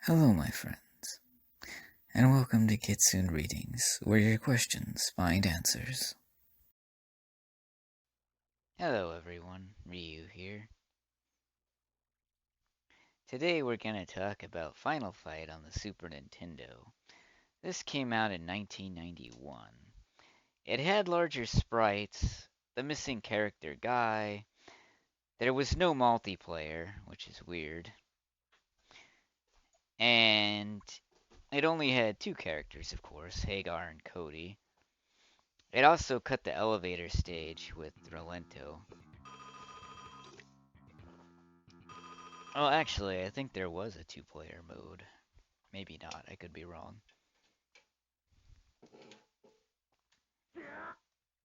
Hello, my friends, and welcome to Kitsune Readings, where your questions find answers. Hello everyone, Ryu here. Today we're gonna talk about Final Fight on the Super Nintendo. This came out in 1991. It had larger sprites, the missing character Guy, there was no multiplayer, which is weird, and it only had two characters, of course, Hagar and Cody. It also cut the elevator stage with Rolento. Well, actually, I think there was a two-player mode. Maybe not, I could be wrong.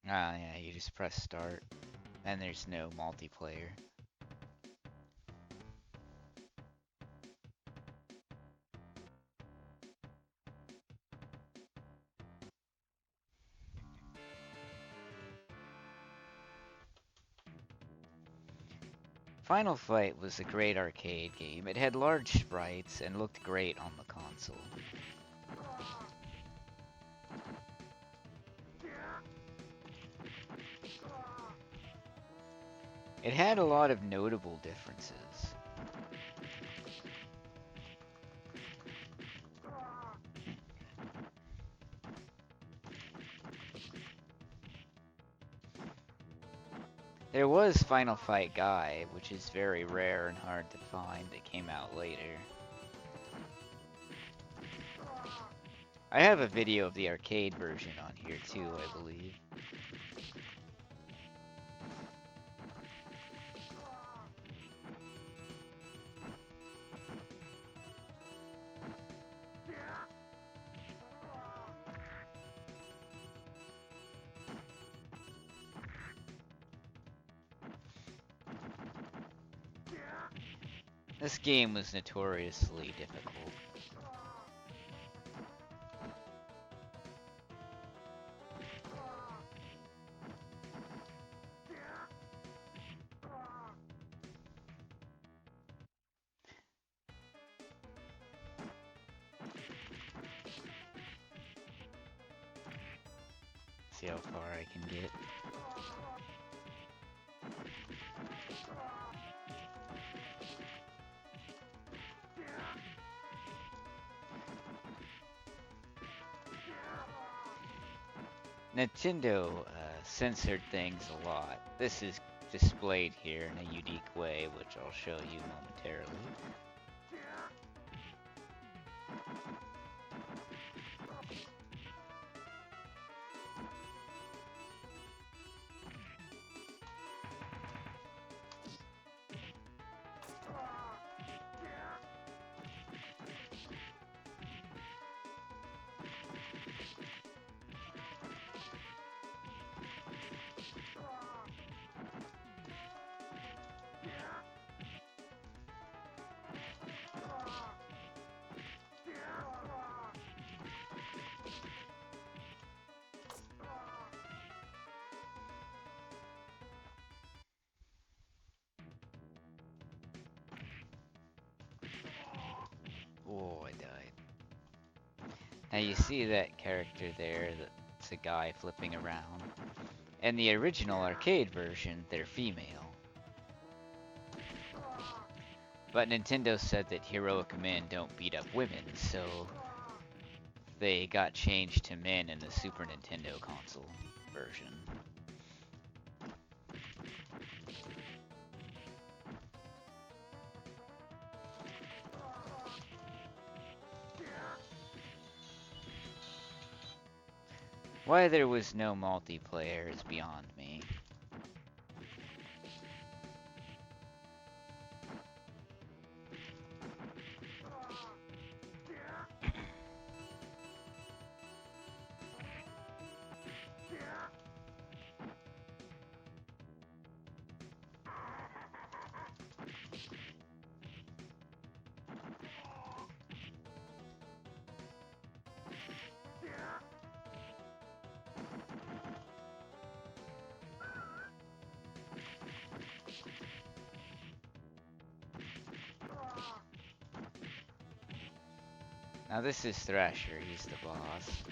Ah, yeah, you just press start, and there's no multiplayer. Final Fight was a great arcade game. It had large sprites and looked great on the console. It had a lot of notable differences. There was Final Fight Guy, which is very rare and hard to find, that came out later. I have a video of the arcade version on here too, I believe. This game was notoriously difficult. See how far I can get. Nintendo censored things a lot. This is displayed here in a unique way, which I'll show you momentarily. Oh, I died. Now you see that character there, that's a guy flipping around. In the original arcade version, they're female. But Nintendo said that heroic men don't beat up women, so they got changed to men in the Super Nintendo console version. Why there was no multiplayer is beyond me. Now this is Thrasher, he's the boss.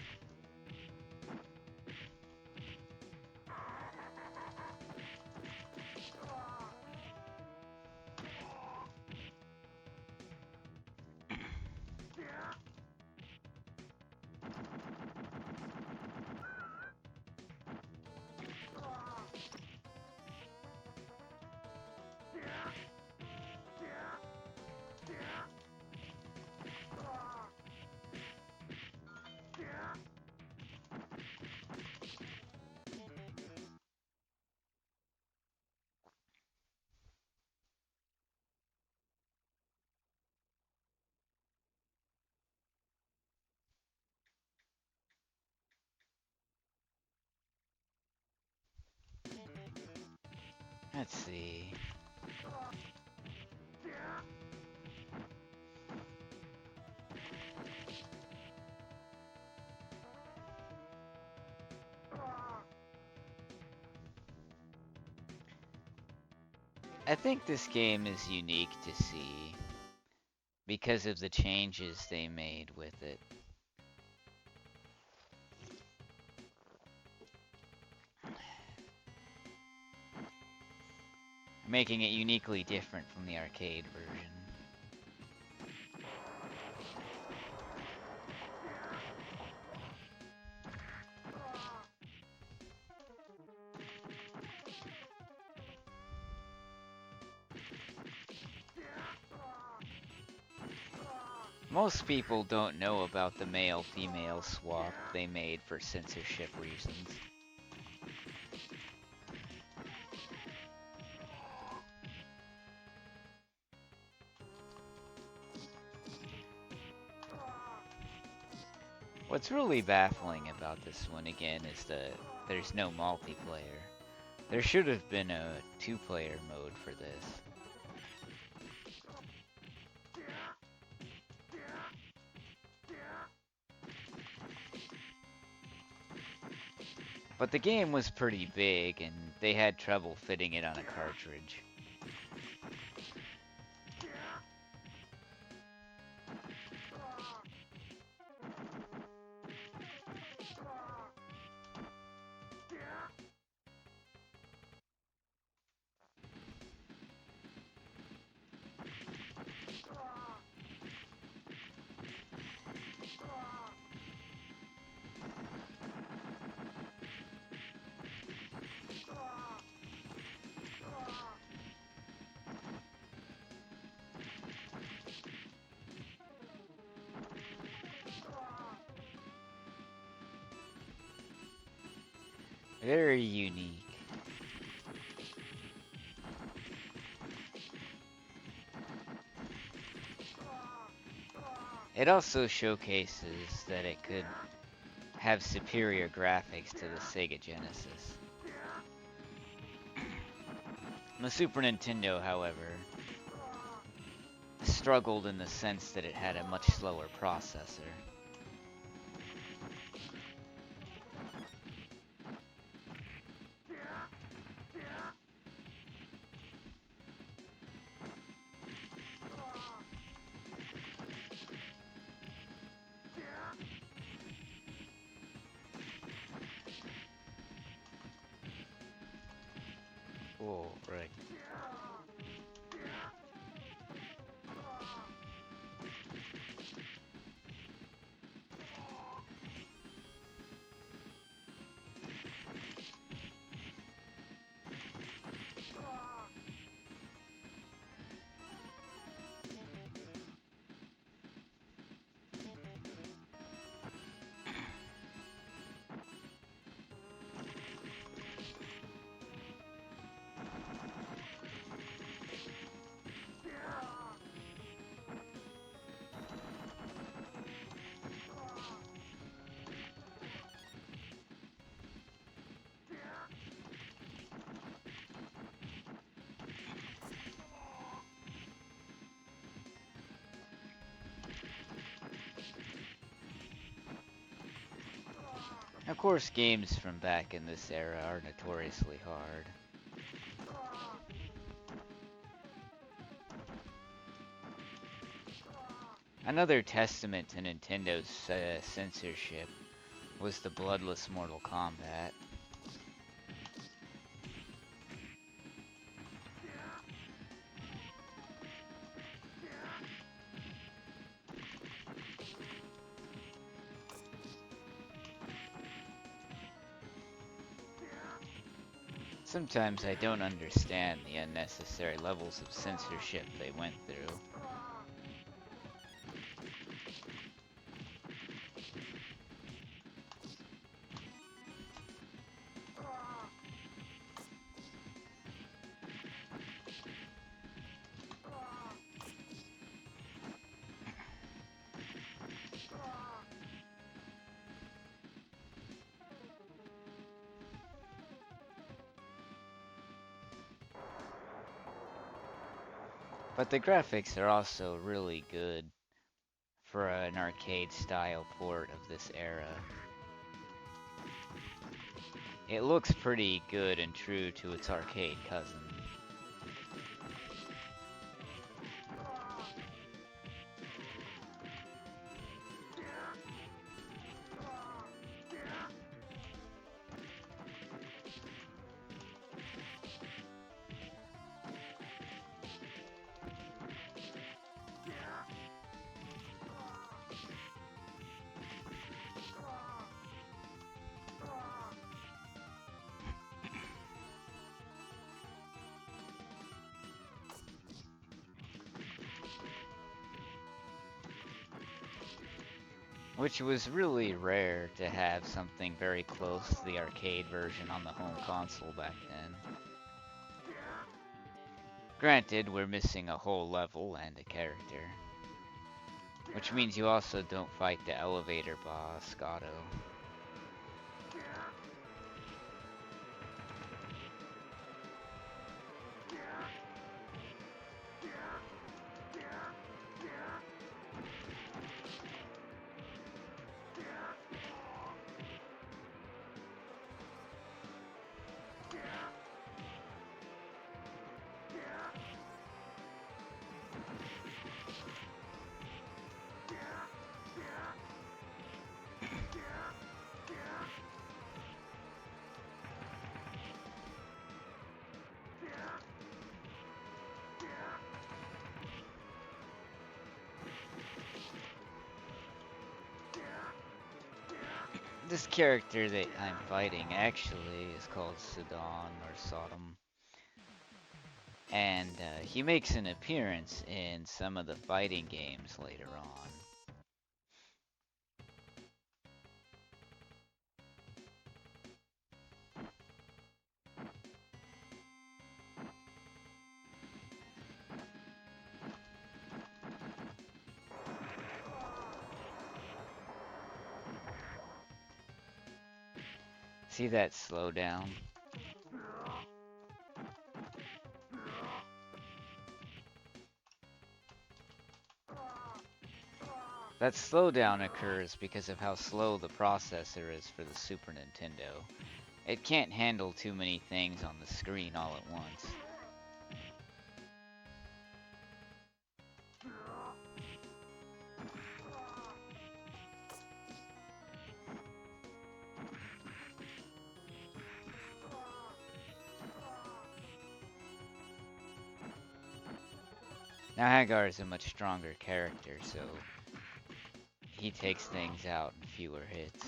Let's see. I think this game is unique to see because of the changes they made with it. Making it uniquely different from the arcade version. Most people don't know about the male-female swap they made for censorship reasons. What's really baffling about this one, again, is that there's no multiplayer. There should have been a two-player mode for this. But the game was pretty big, and they had trouble fitting it on a cartridge. Very unique. It also showcases that it could have superior graphics to the Sega Genesis. The Super Nintendo, however, struggled in the sense that it had a much slower processor. Oh, right. Of course, games from back in this era are notoriously hard. Another testament to Nintendo's censorship was the bloodless Mortal Kombat. Sometimes I don't understand the unnecessary levels of censorship they went through. But the graphics are also really good for an arcade-style port of this era. It looks pretty good and true to its arcade cousin. Which was really rare to have something very close to the arcade version on the home console back then. Granted, we're missing a whole level and a character. Which means you also don't fight the elevator boss, Gato. This character that I'm fighting actually is called Sidon or Sodom. And he makes an appearance in some of the fighting games later on. See that slowdown? That slowdown occurs because of how slow the processor is for the Super Nintendo. It can't handle too many things on the screen all at once. Now Hagar is a much stronger character, so he takes things out in fewer hits.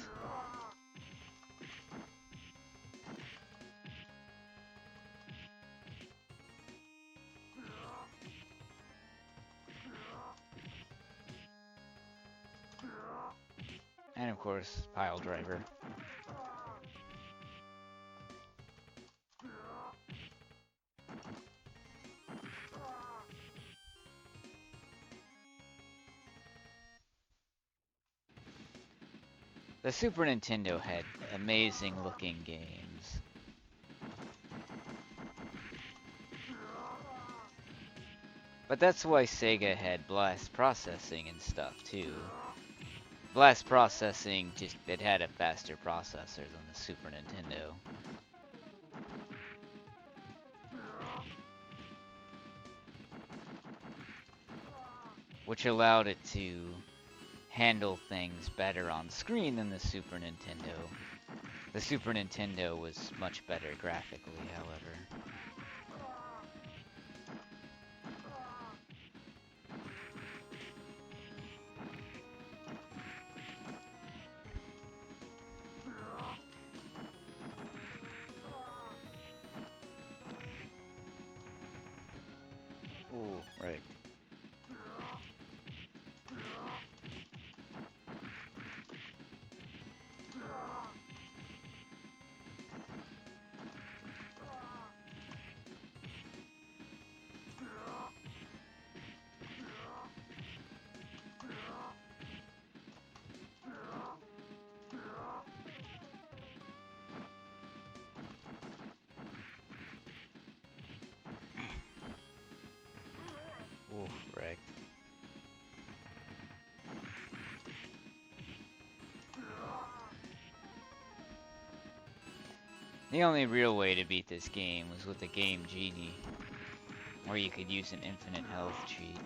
And of course, Pile Driver. The Super Nintendo had amazing looking games. But that's why Sega had blast processing and stuff too. Blast processing it had a faster processor than the Super Nintendo. which allowed it to handle things better on screen than the Super Nintendo. The Super Nintendo was much better graphically, however. Ooh, right. Ooh, right. The only real way to beat this game was with the Game Genie, where you could use an infinite health cheat.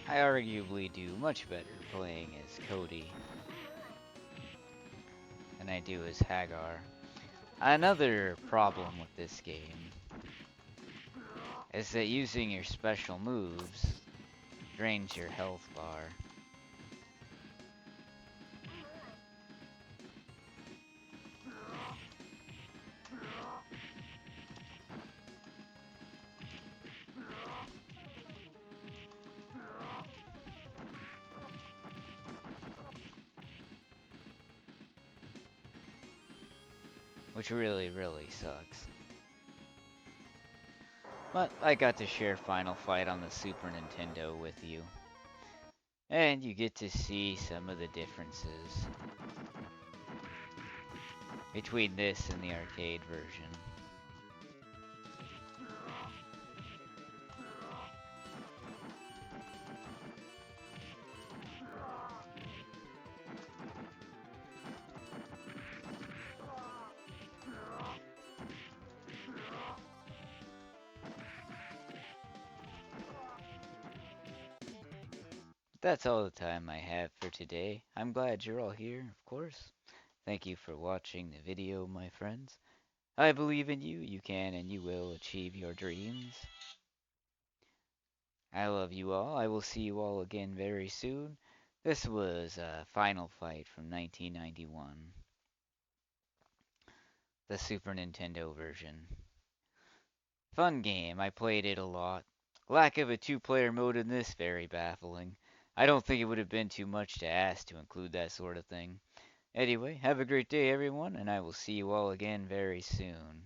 I arguably do much better playing as Cody than I do as Hagar. Another problem with this game is that using your special moves drains your health bar. Which really, really sucks. But I got to share Final Fight on the Super Nintendo with you. And you get to see some of the differences between this and the arcade version. That's all the time I have for today. I'm glad you're all here, of course. Thank you for watching the video, my friends. I believe in you. You can and you will achieve your dreams. I love you all. I will see you all again very soon. This was Final Fight from 1991, the Super Nintendo version. Fun game. I played it a lot. Lack of a two-player mode in this, very baffling. I don't think it would have been too much to ask to include that sort of thing. Anyway, have a great day, everyone, and I will see you all again very soon.